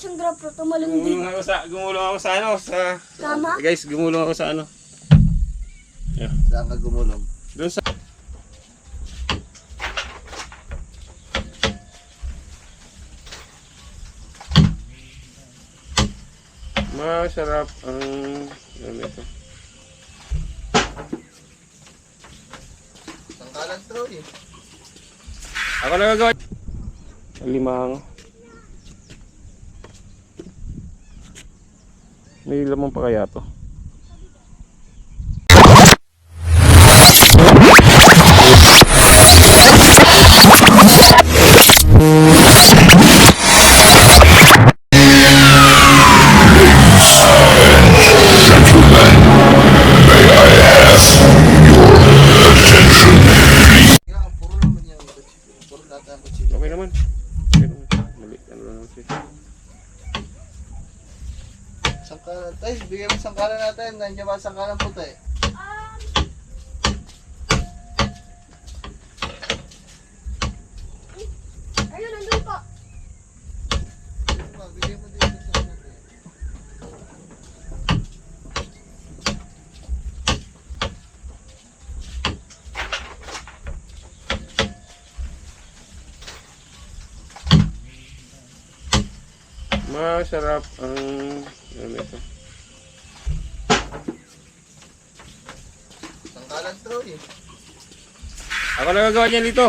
tapos yung grab pro tumalon din. Gumulong ako sa ano, sa... Tama? Guys, gumulong ako sa ano. Yeah. Saan ka gumulong? Doon sa... Masarap ang... Ano ito? Sangkalan throw eh. Ako na gagawin. Limang. May lamang pa kaya to? Kaya puro naman yung kutsilo. Puro lahat ang kutsilo. Okay naman. Okay naman. Mali. Ano lang siya. Sangkalan. Tay, bigyan mo sangkalan natin. Nandiyan ba sangkalan puti? Ayun, nandun po. Bigyan mo dito sa natin. Masarap ang... Ano ito? Sangkalan throw eh. Ako na gagawa niyan dito.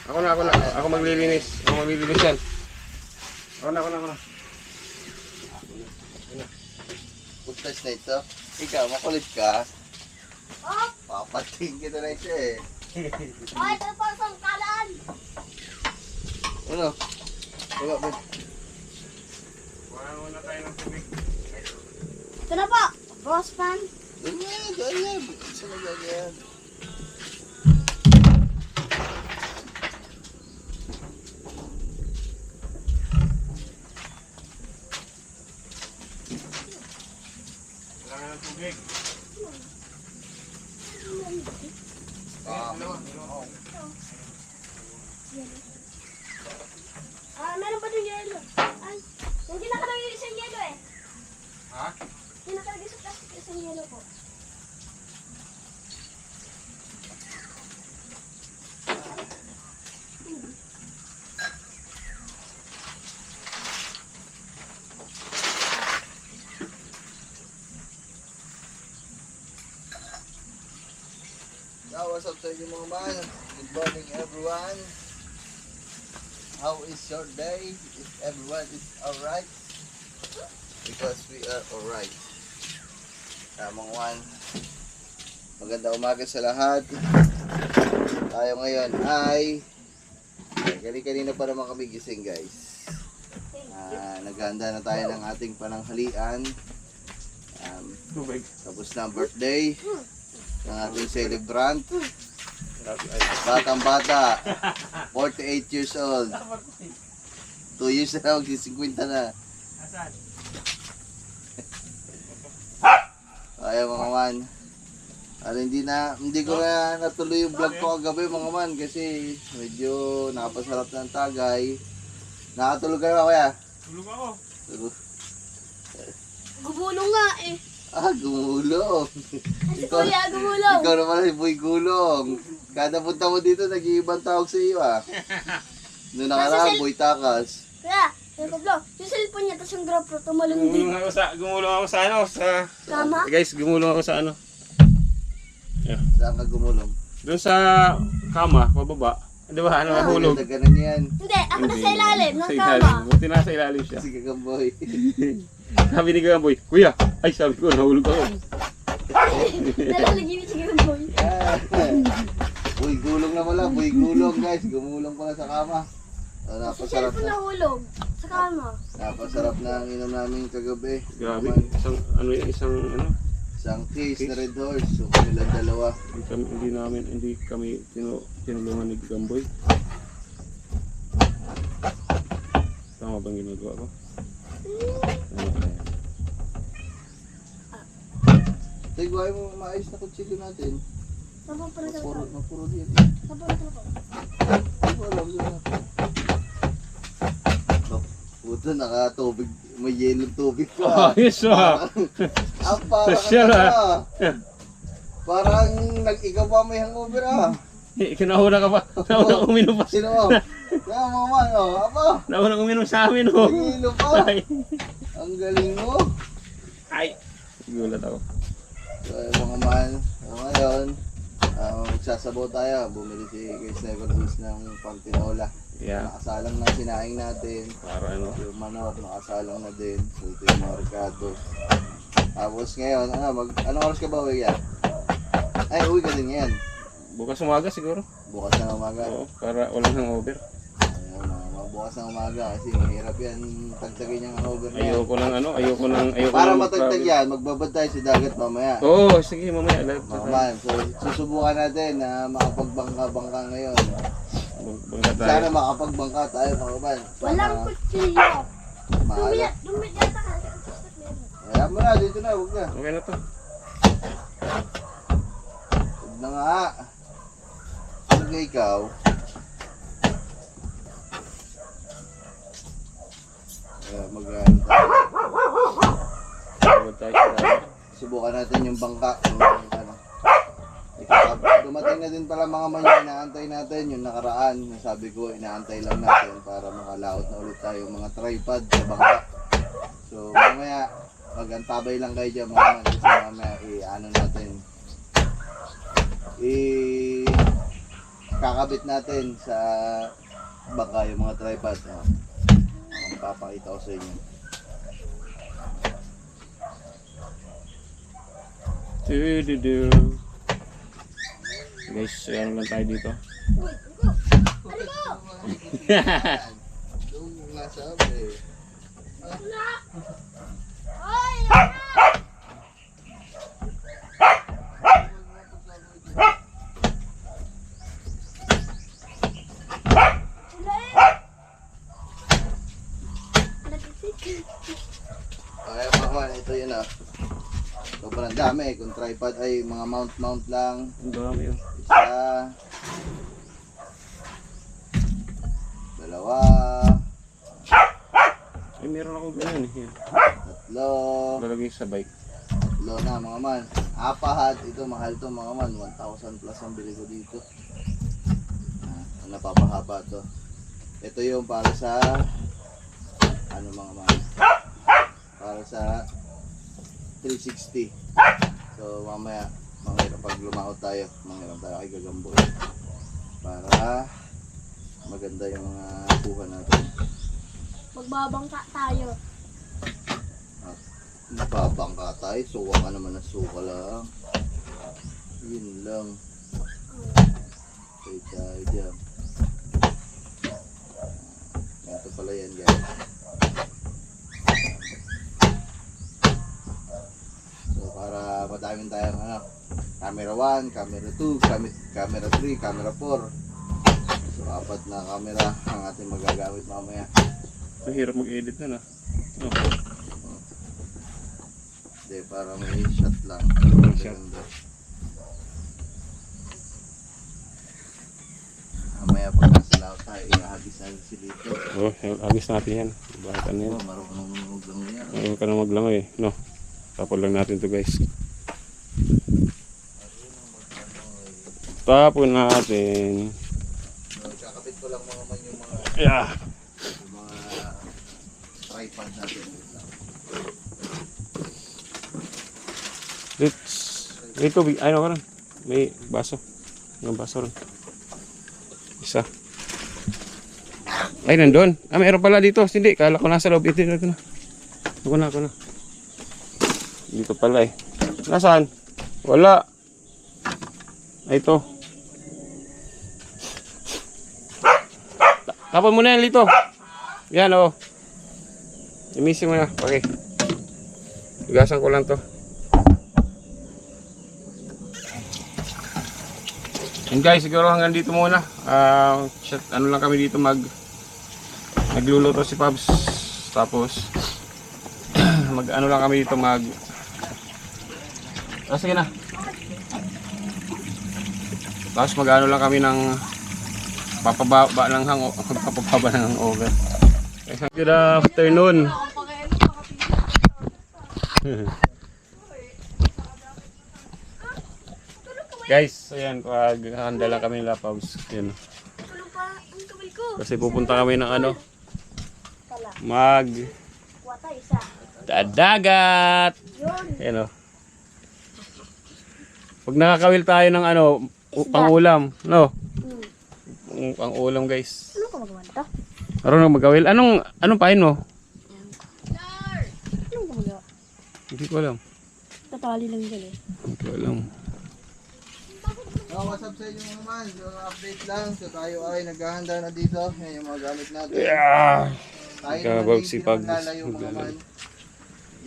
Ako na. Ako maglilinis. Ako maglilinis yan. Ako na. Putas na ito. Ikaw, makulit ka. Oh, Papating kita na ito eh. ay, ito po ang sangkalan. Ano? Wala ba? Wala muna tayo ng tubig. Ito na po. Boss pan. Ganyan. Isa na ganyan. Kailangan ng tubig. Meron pa din yelo. Ay, hindi nakalagay isang yelo eh. Ha? Hindi nakalagay sa plastic isang yelo po. What's up sa inyo mga man? Good morning everyone. How is your day? If everyone is alright? Because we are alright. Tamang one. Maganda umaga sa lahat. Tayo ngayon ay kanina pa naman kami gising guys. Naghahanda na tayo ng ating pananghalian. Tubig. Tapos na ang birthday ng ating celebrant. Grabe ay. Batang bata, 48 years old. 2 years na, mag-50 na. Ayaw mga man. Hindi ko na natuloy yung vlog ko kagabi mga man kasi medyo nakapasarap ng tagay. Nakatulog ka na kuya? Tulog ako. Gumulong nga eh. Gumulong. Si Kuya, gumulong. Ikaw naman ay boy gulong. Kada punta mo dito, nag-iibang tawag sa iyo Noong nakaraan, boy takas. Kuya, yung kablo, yung cellphone niya, tapos yung grab pro tumalon din. Gumulong ako sa ano, sa... Tama? Guys, gumulong ako sa ano. Yeah. Saan ka gumulong? Doon sa kama, pababa. Di ba? Ano, nahulog. Ganun yan. Hindi, ako na sa ilalim ng Sa kama. ilalim. Buti nasa ilalim siya. Sige kang boy. Sabi ni Gamboy, Kuya, ay sabi ko, nahulog ako. Nalalagyan si Gamboy. Boy gulong na wala, boy gulong guys. Gumulong pala sa kama. Si Napasarap cellphone na. nahulog sa kama. Napasarap na ang inom namin kagabi. Grabe, Isang case na Red Horse. So kanilang dalawa. Hindi kami tinulungan ni Gamboy. Tama bang ginagawa ko? Tigwain mo maayos na kutsilyo natin. Saan pa na sa Mapuro dito. Saan pa na sa Hindi ko alam doon na. Puta, naka-tubig. May yellow tubig Oh, pa. yes, ah. Parang Social, ano, parang nag-ikaw pa may hangover ah. Kinauna ka pa. Nauna uminom pa. Sino mo? Kaya mama, oh. Apa? Nauna uminom sa amin, oh. Nagilo pa. Ay. Ang galing mo. Ay. Gulat ako. So, mga man, ngayon, magsasabaw tayo. Bumili si Guys Neverlose ng pantinola. Yeah. Nakasalang na sinaing natin. Para ano. Yung manok, nakasalang na din. So, ito yung mga ricados. Tapos ngayon, anong oras ka ba uwi yan? Ay, uwi ka din ngayon. Bukas umaga siguro. Bukas na umaga. Oo, para walang hangover. Ayun, bukas na umaga kasi mahirap yan. Tagtagin yung hangover na yan. Ayoko nang Para matagtag yan, magbabad tayo sa dagat mamaya. Oo, sige mamaya. Live Mga man, so susubukan natin na makapagbangka-bangka ngayon. Bangka tayo. Sana makapagbangka tayo mga man. Walang kutsilyo. Maaga. Dumit yata ka. Kaya mo na, dito na, huwag na. Okay na to. Huwag na nga. Huwag na ikaw. Kaya mag-ano tayo. Bangka tayo sa dagat. Subukan natin yung bangka. Yung ano. Dumating na din pala mga man yung inaantay natin. Yung nakaraan, sabi ko, inaantay lang natin para makalaot na ulit tayo mga tripod sa bangka. So mamaya, mag-antabay lang kayo dyan mga man. Kasi mamaya, i-ano natin. Kakabit natin sa bangka yung mga tripod. Ang papakita ko sa inyo. Du-du-du. Guys, ano lang tayo dito. Ano mo? Yung nasabi. Wala. Ay! Kaya mga ito yun ah. Sobrang dami. Kung tripod ay mga mount lang. Ang dami yun. Isa. Dalawa. Ay, meron ako ganyan eh. Yan. Tatlo. Lalagay sa bike. Tatlo na mga man. Apat. Ito mahal to mga man. 1,000 plus ang bili ko dito. Napapahaba to. Ito yung para sa ano mga man. Para sa 360. So mamaya pag lumaot tayo, manghiram tayo kay Gagamboy para maganda yung mga kuha natin. Magbabangka tayo. Babangka tayo, suwa ka naman ng suka lang. Yun lang. Okay tayo dyan. Ganito pala yan guys. Para madaming tayong camera 1, camera 2, camera 3, camera 4. So 4 na camera ang ating magagamit mamaya. Mahirap mag-edit na na. No. Hindi, para may shot lang. Shot. Mamaya pag nasa laot tayo, ihagis natin si dito. Oh, agis natin yan. Bakit ano yan? Marunong lang yan. Ayaw ka na maglangoy, no? Tapon lang natin to guys. Tapon natin. So, kakapit ko lang mga man yung mga Yeah. tripod natin. May tubig. Ay, no ka rin. May baso. May baso rin. Isa. Ay, nandun. Ah, mayroon pala dito. Hindi, kala ko nasa loob. Ito na. Ako na. Dito pala eh. Nasaan? Wala. Ay, ito. Tapon mo na yan, Lito. Yan, oh. I-missing mo na. Okay. Tugasan ko lang to. And guys, siguro hanggang dito muna. Ano lang kami dito magluluto si Pabs. Tapos ano lang kami dito sige na. Tapos ano lang kami ng papababa ng hangover. Good afternoon. Guys, ayan, paghahanda lang kami nila, Paus. Yan. Tulong pa ang kamay ko. Kasi pupunta kami ng ano, Kala. Wata isa. Dagat. Yun. Ayan o. Pag nakakawil tayo ng ano, pang-ulam, no? Pang-ulam, guys. Ano ka magawa nito? Marunong magawil. Anong pain mo? Ano ka magawa? Hindi ko alam. Tatali lang dyan eh. Hindi ko alam. What's up sa inyo mga man? So, update lang. So tayo ay naghahanda na dito. Yan yung mga gamit natin. Yeah. Tayo Kabag naman si hindi Pag. naman lalayo mga man.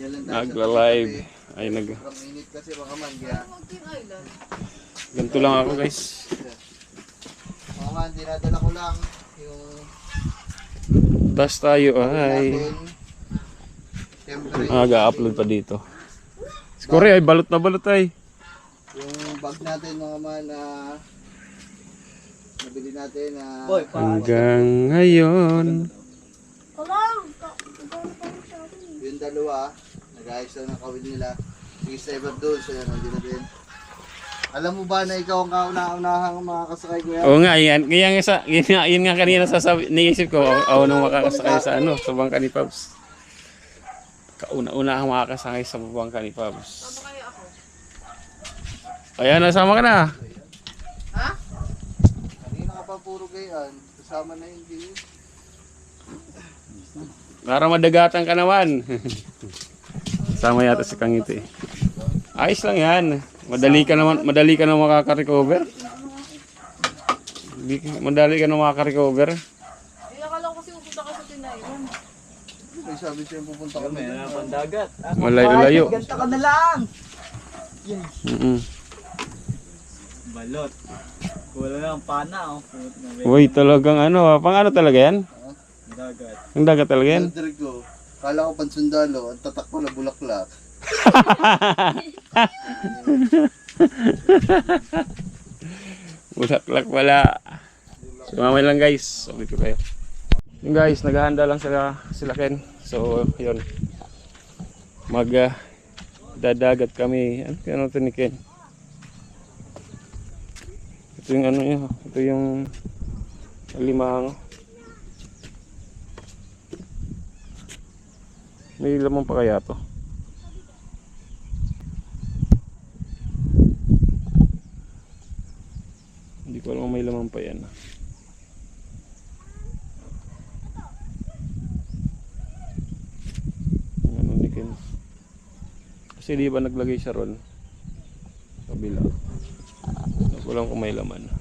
Yan lang tayo sa Nagla-live. tabi. Ay, Sobrang init kasi mga man. Kaya ganito lang ako, guys. mga man, dinadala ko lang yung Tas tayo ay natin. Siyempre, mag-upload pa dito. Si Corey ay balot na balot ay. yung bag natin mga man na nabili natin na Hanggang ngayon. Kalang! yung dalawa, nag-ayos lang ng kawin nila. Yung isa iba doon, so yan, hindi na din. Alam mo ba na ikaw ang kauna-unahang makakasakay ko yan? Oo nga, yan. Yun nga kanina niisip ko, ako nung makakasakay sa ano, sa bangka ni Pabs. Kauna-una ang makakasakay sa bangka ni Pabs. Ayan, nasama ka na. Kanina ka pa puro gayan, kasama na hindi. Para madagatan ka naman. Sama yata si Kangiti. Ayos lang yan. Madali ka na makaka-recover. Madali ka na makaka-recover. Akala ko kasi pupunta ka sa Tinayron. May sabi siya yung pupunta kami. Pandagat. Malayo-layo. Ganta ka na lang. Balot. Wala lang pana oh. Uy, talagang ano, pang ano talaga yan? Dagat. Ang dagat talaga yan? Rodrigo, kala ko pansundalo, ang tatak ko na bulaklak. Bulaklak wala. Sumamay lang guys. Sabi ko kayo. Yung guys, naghahanda lang sila Ken. So, yun. Dadagat kami. Ano ito ni Ken? Ito yung ano yun. Ito yung limang. May lamang pa kaya to? Hindi ko alam kung may lamang pa yan. Yung ano ni Ken. Kasi di ba naglagay siya ron? Kabila. Hindi ko alam kung may laman.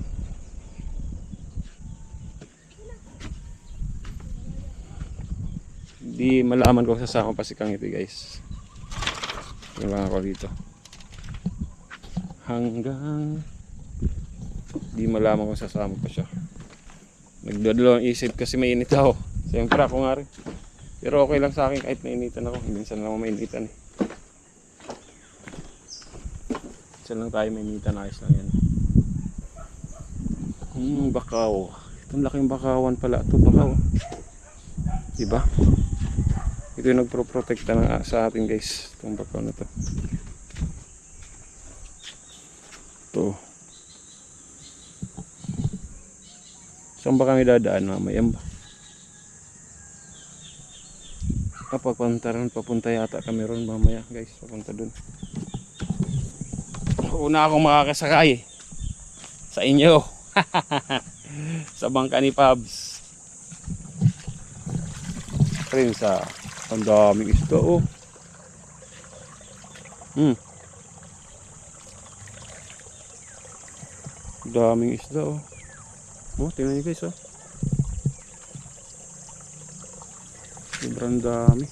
Di malaman ko sasama pa si Kangiti guys. Yung lang ako dito. Hanggang di malaman ko sasama pa siya. Nagdadalawang isip kasi mainit ako. Siyempre ako nga rin. Pero okay lang sa akin kahit nainitan ako. Minsan lang ako mainitan eh. Minsan lang tayo mainitan. Ayos lang yan. Bakaw. Itong laking bakawan pala. Ito bakaw. Diba? Ito yung nagpro-protecta sa atin guys. Itong bakaw na to. Ito. Saan ba kami dadaan mamaya ba? Kapag papunta yata kami ron mamaya guys. Papunta dun. Una akong makakasakay sa inyo. Sa bangka ni Pabs. Prinsa. Ang daming isda oh. Daming isda oh. Oh, tingnan nyo guys oh. Sobrang dami.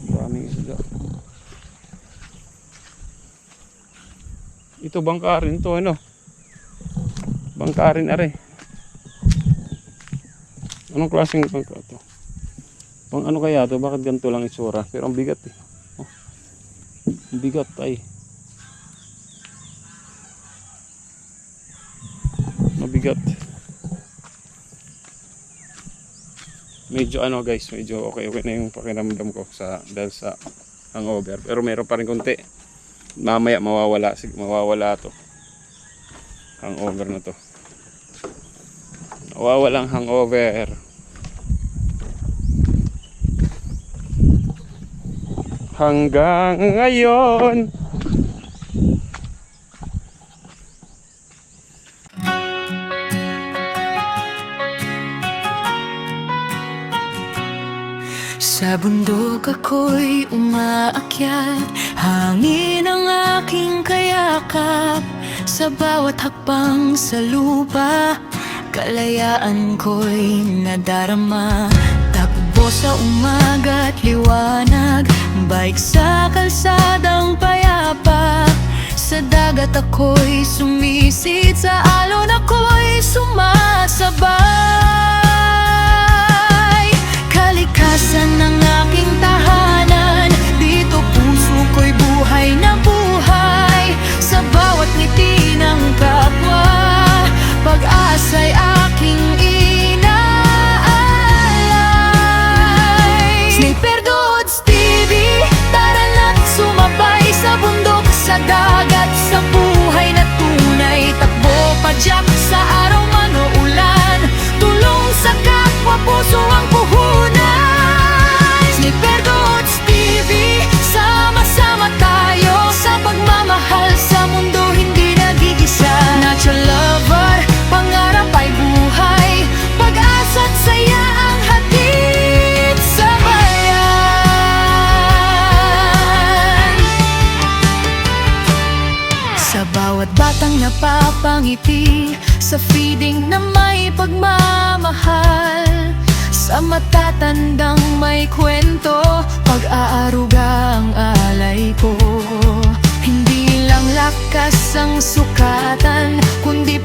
Daming isda. Ito bangkarin to ano. Bangkarin are. Anong klaseng bangka to? Pang ano kaya to? Bakit ganito lang itsura? Pero ang bigat eh. Oh. Ang bigat ay. bigat. Medyo ano guys, medyo okay na yung pakiramdam ko dahil sa hangover. Pero meron pa rin konti. Mamaya mawawala to. Hangover na to. Mawawalang hangover. Hanggang ngayon. Sa bundok ako'y umaakyat, hangin ang aking kayakap. Sa bawat hakbang sa lupa, kalayaan ko'y nadarama. Takbo sa umaga't liwanag, bike sa kalsadang payapa. Sa dagat ako'y sumisid, sa alon ako'y sumasabay. Kalikasan ng aking tahanan, dito puso ko'y buhay na buhay. Sa bawat ngiti ng kapwa, pag-asa'y aking inaalay. Sniper Goods TV, tara na't sumabay sa bundok, sa dagat, sa buhay na tunay. Takbo padyak sa araw man o ulan, tulong sa kapwa, puso ang puhunan. Sniper Goods TV, sama-sama tayo sa pagmamahal sa mundo hindi nag-iisa. Natural lover, pangarap ay buhay, pag-asa't saya ang hatid sa bayan. Sa bawat batang napapangiti, sa feeding na may pagmamahal, sa matatandang may kwento, pag-aaruga ang alay ko. Hindi lang lakas ang sukatan, kundi